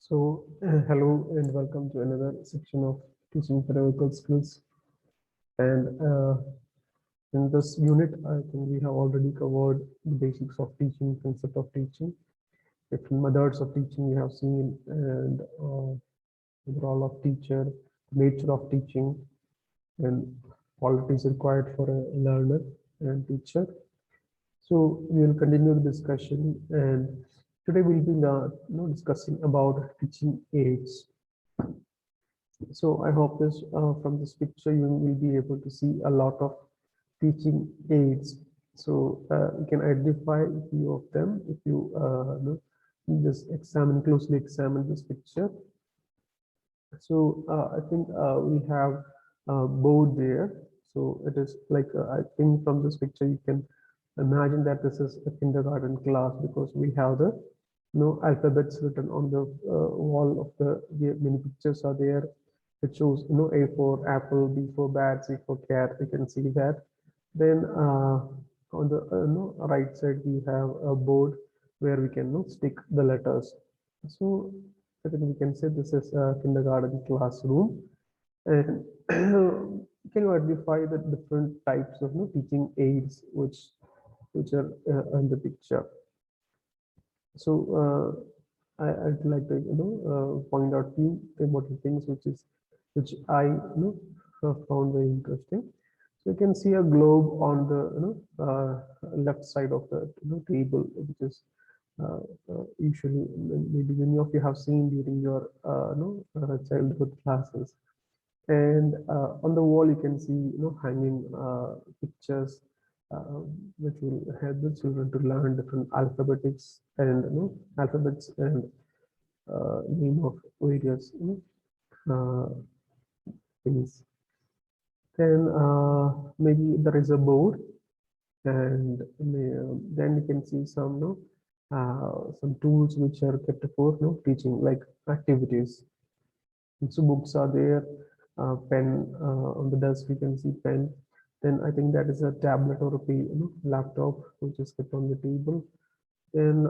Hello and welcome to another section of teaching pedagogical skills. And in this unit, I think we have already covered the basics of teaching, concept of teaching, different methods of teaching we have seen, and the role of teacher, nature of teaching, and qualities required for a learner and teacher. So we will continue the discussion, and today we'll be discussing about teaching aids. So I hope this from this picture you will be able to see a lot of teaching aids. So you can identify a few of them if you just closely examine this picture. So I think we have a board there. So it is like I think from this picture you can imagine that this is a kindergarten class because we have the alphabets written on the wall of the many pictures are there. It shows A for apple, B for bat, C for cat. You can see that. Then on the right side we have a board where we can stick the letters. So I think we can say this is a kindergarten classroom, and can you identify the different types of teaching aids which are in the picture. So I'd like to point out few important things which I found very interesting. So you can see a globe on the left side of the table, which is usually maybe many of you have seen during your childhood classes. And on the wall you can see hanging pictures which will help the children to learn different alphabetics and alphabets and name of various uh, things. Then maybe there is a board, and then you can see some tools which are kept for teaching, like activities. So books are there, pen on the desk. You can see pen. Then I think that is a tablet or a laptop which is kept on the table. Then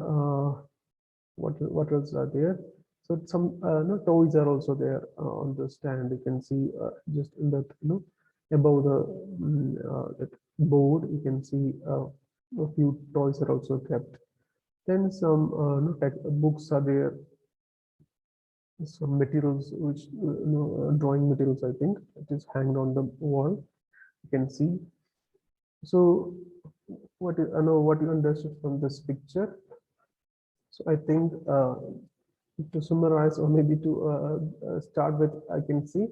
what else are there? So some toys are also there on the stand. You can see just in that above the that board. You can see a few toys are also kept. Then some books are there, some materials which drawing materials. I think it is hanged on the wall. You can see. So I know what you understood from this picture. So I think to summarize, or maybe to start with, I can see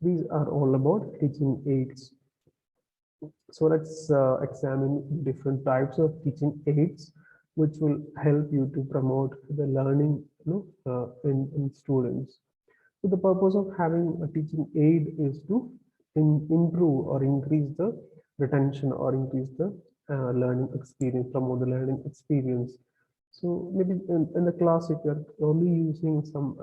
these are all about teaching aids. So let's examine different types of teaching aids which will help you to promote the learning in students. So the purpose of having a teaching aid is to improve or increase the retention or increase the learning experience, promote the learning experience. So maybe in the class, if you're only using some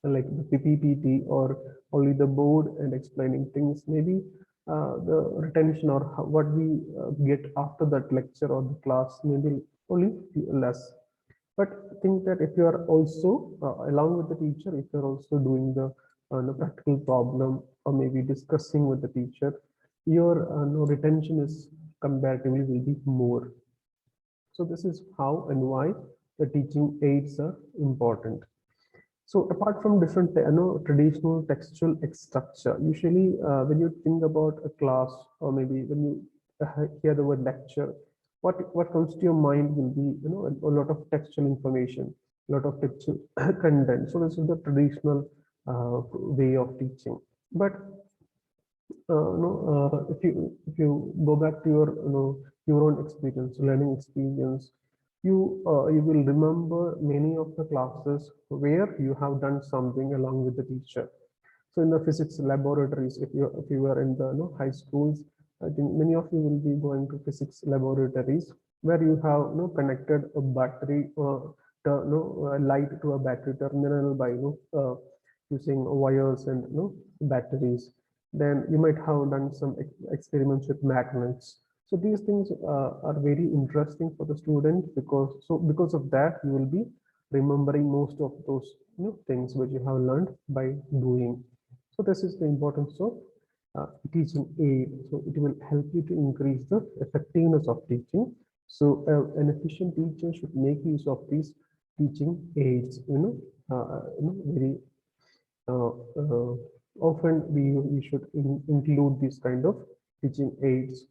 like the PPT or only the board and explaining things, maybe the retention or what we get after that lecture or the class maybe only less. But think that if you are also along with the teacher, if you're also doing the practical problem or maybe discussing with the teacher, your retention is comparatively will be more. So this is how and why the teaching aids are important. So apart from different traditional textual structure, usually when you think about a class or maybe when you hear the word lecture, what comes to your mind will be a lot of textual information, a lot of textual content. So this is the traditional way of teaching. But if you go back to your own experience, learning experience, you will remember many of the classes where you have done something along with the teacher. So in the physics laboratories, if you are in the high schools, I think many of you will be going to physics laboratories where you have connected a battery light to a battery terminal by using wires and batteries. Then you might have done some experiments with magnets. So these things are very interesting for the student because of that you will be remembering most of those things which you have learned by doing. So this is the importance of teaching aid. So it will help you to increase the effectiveness of teaching. So an efficient teacher should make use of these teaching aids. Very uh, uh, often we should include these kind of teaching aids.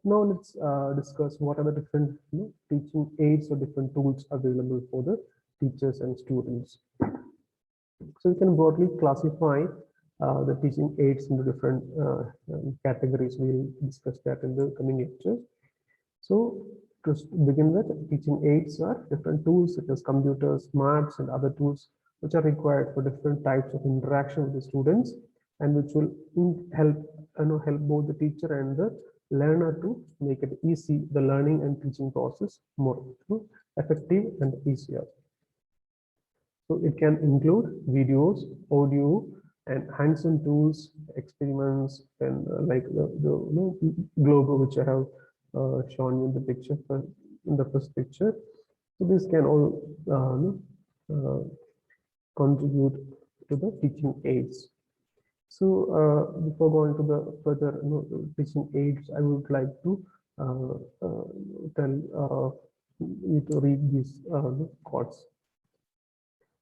Now let's discuss what are the different teaching aids or different tools available for the teachers and students. So you can broadly classify the teaching aids into different categories. We'll discuss that in the coming lectures. So to begin with, teaching aids are different tools such as computers, maps, and other tools which are required for different types of interaction with the students, and which will help help both the teacher and the learner to make it easy, the learning and teaching process more effective and easier. So it can include videos, audio, and hands-on tools, experiments, and like the globe which I have shown in the picture, in the first picture. So this can all contribute to the teaching aids. So before going to the further teaching aids, I would like to tell you to read these quotes.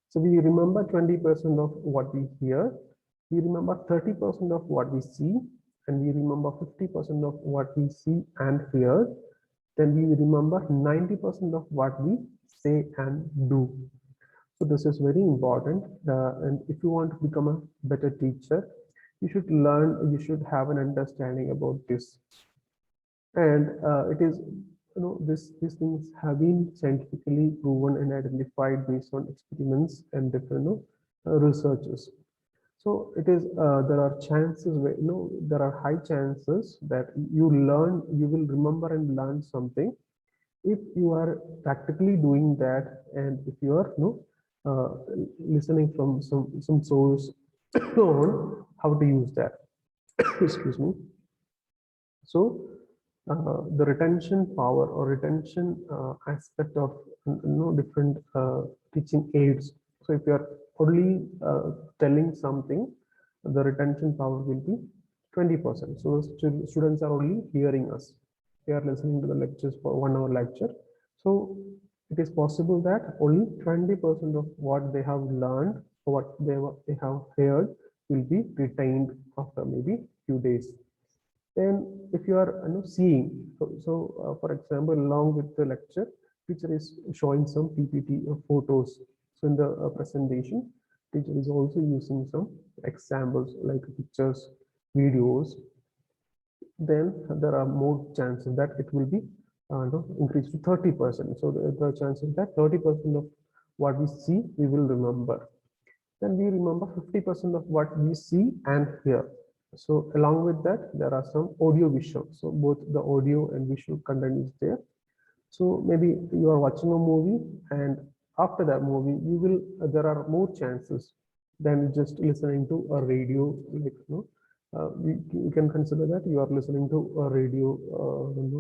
So we remember 20% of what we hear, we remember 30% of what we see, and we remember 50% of what we see and hear. Then we remember 90% of what we say and do. So this is very important. And if you want to become a better teacher, you should learn, you should have an understanding about this. And it is, these things have been scientifically proven and identified based on experiments and different researches. So it is, there are chances where, there are high chances that you will remember and learn something if you are practically doing that, and if you are listening from some source on how to use that. Excuse me. So the retention power or retention aspect of different teaching aids. So if you are only telling something, the retention power will be 20%. So students are only hearing us. They are listening to the lectures for 1 hour lecture. So it is possible that only 20% of what they have learned or what they have heard will be retained after maybe few days. Then if you are seeing, for example, along with the lecture, teacher is showing some PPT or photos. So in the presentation, teacher is also using some examples like pictures, videos. Then there are more chances that it will be increased to 30%. So the chances that 30% of what we see, we will remember. Then we remember 50% of what we see and hear. So along with that, there are some audio visual. So both the audio and visual content is there. So maybe you are watching a movie, and after that movie, you will there are more chances than just listening to a radio. Like you can consider that you are listening to a radio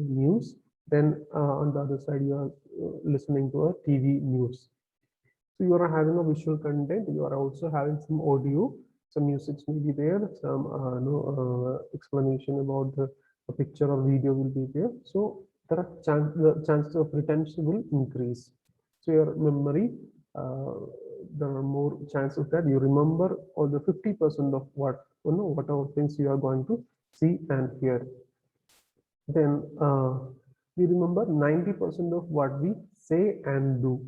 news. Then on the other side, you are listening to a TV news. So you are having a visual content. You are also having some audio. Some music may be there. Some explanation about the picture or video will be there. So there are the chances of retention will increase. So your memory, there are more chances that you remember all the 50% of whatever things you are going to see and hear. Then we remember 90% of what we say and do.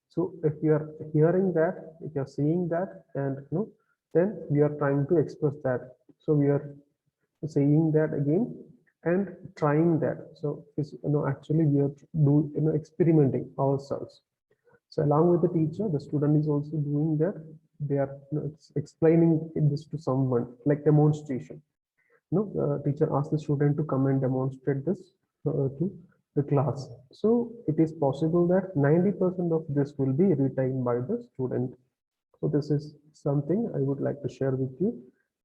So if you are hearing that, if you are seeing that, and then we are trying to express that. So we are saying that again and trying that. So actually we are experimenting ourselves. So along with the teacher, the student is also doing that. They are explaining this to someone, like demonstration. The teacher asks the student to come and demonstrate this to the class. So it is possible that 90% of this will be retained by the student. So this is something I would like to share with you.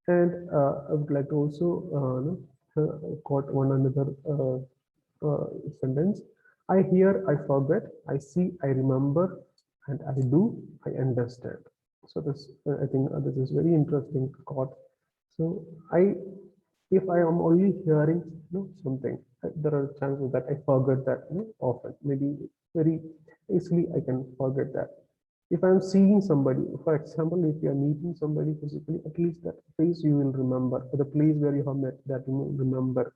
And I would like to also quote one another sentence. I hear, I forget, I see, I remember, and I do, I understand. So this, I think this is very interesting quote. So if I am only hearing something, there are chances that I forget that often. Maybe very easily I can forget that. If I'm seeing somebody, for example, if you are meeting somebody physically, at least that face you will remember, or the place where you have met, that you will remember.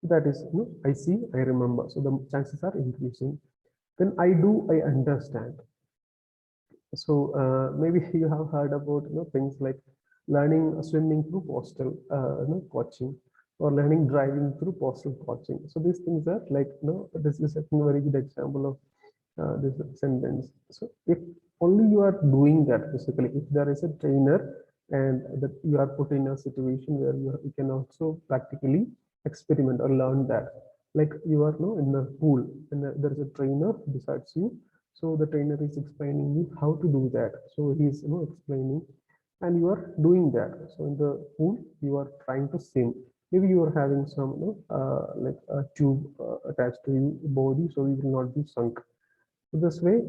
That is, I see, I remember. So the chances are increasing. Then I do, I understand. So maybe you have heard about things like learning swimming through postal coaching, or learning driving through postal coaching. So these things are like this is a very good example of this sentence. So if only you are doing that physically, if there is a trainer and that you are put in a situation where you can also practically experiment or learn that, like you are in a pool and there is a trainer besides you, so the trainer is explaining you how to do that. So he is explaining, and you are doing that. So in the pool, you are trying to swim. Maybe you are having some like a tube attached to your body, so you will not be sunk. So this way,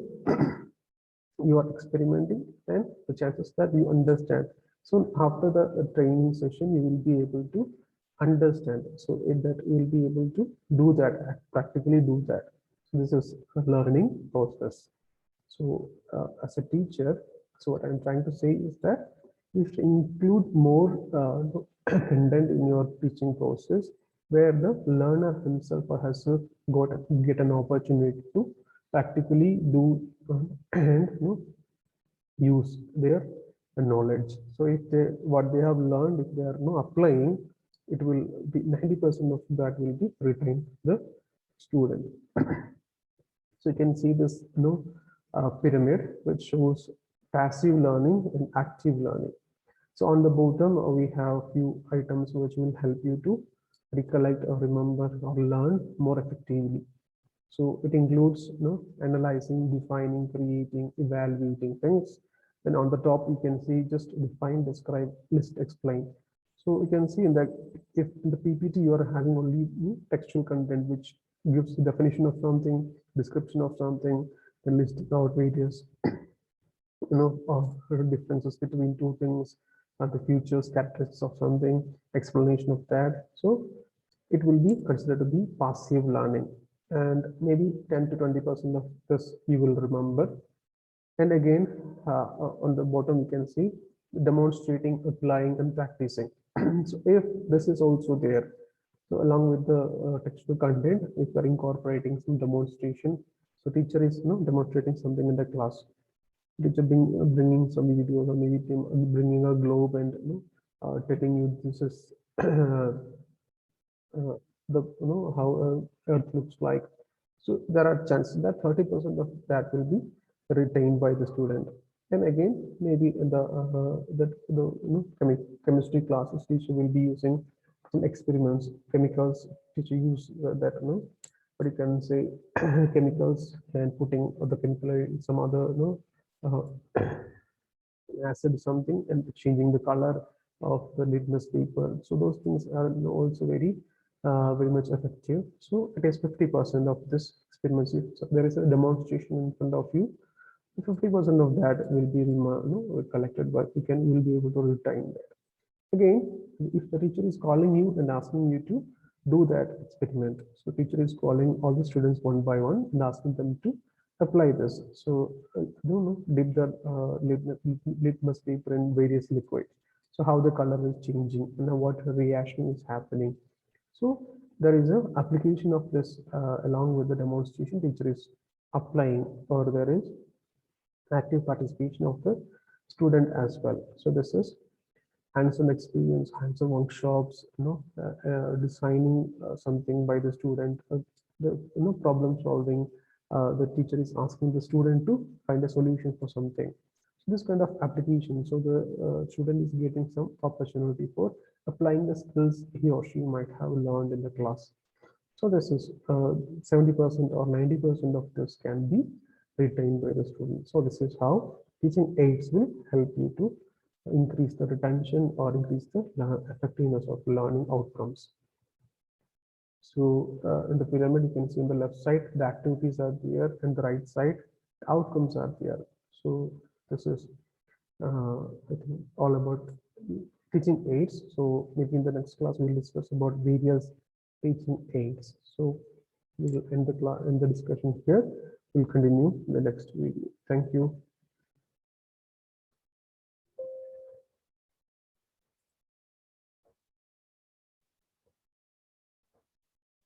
you are experimenting, and the chances that you understand. So after the training session, you will be able to understand. So that you will be able to do that, practically do that. So this is a learning process. So as a teacher, so what I'm trying to say is that you should include more content in your teaching process, where the learner himself or herself get an opportunity to practically do and use their knowledge. So if they what they have learned, if they are applying, it will be 90% of that will be retained the student. So you can see this pyramid which shows passive learning and active learning. So on the bottom we have few items which will help you to recollect or remember or learn more effectively. So it includes analyzing, defining, creating, evaluating things. Then on the top you can see just define, describe, list, explain. So you can see in that if in the PPT you are having only textual content which gives the definition of something, description of something, then listing out various differences between two things, the features, characteristics of something, explanation of that. So it will be considered to be passive learning, and maybe 10 to 20% of this you will remember. And again, on the bottom you can see demonstrating, applying, and practicing. So if this is also there, so along with the textual content, if you are incorporating some demonstration, so teacher is demonstrating something in the class, teacher bringing some videos, or maybe bringing a globe and telling you this is the how Earth looks like. So there are chances that 30% of that will be retained by the student. And again, maybe in the chemistry classes, teacher will be using some experiments, chemicals. Teacher use that but you can say chemicals, and putting the chemical in some other uh, acid something and changing the color of the litmus paper. So those things are also very much effective. So it is 50% of this experiment. So there is a demonstration in front of you. 50% of that will be collected, but you will be able to retain that. Again, if the teacher is calling you and asking you to do that experiment, so teacher is calling all the students one by one and asking them to apply this. So dip the litmus paper in various liquids. So how the color is changing and what reaction is happening. So there is a application of this along with the demonstration. Teacher is applying, or there is active participation of the student as well. So this is hands-on experience, hands-on workshops, designing something by the student, the problem solving. The teacher is asking the student to find a solution for something. So this kind of application, so the student is getting some opportunity for applying the skills he or she might have learned in the class. So this is 70% or 90% of this can be retained by the student. So this is how teaching aids will help you to increase the retention or increase the effectiveness of learning outcomes. So in the pyramid, you can see on the left side, the activities are there, and the right side, outcomes are there. So this is I think all about teaching aids. So maybe in the next class we'll discuss about various teaching aids. So we will end the class, end the discussion here. We'll continue in the next video. Thank you.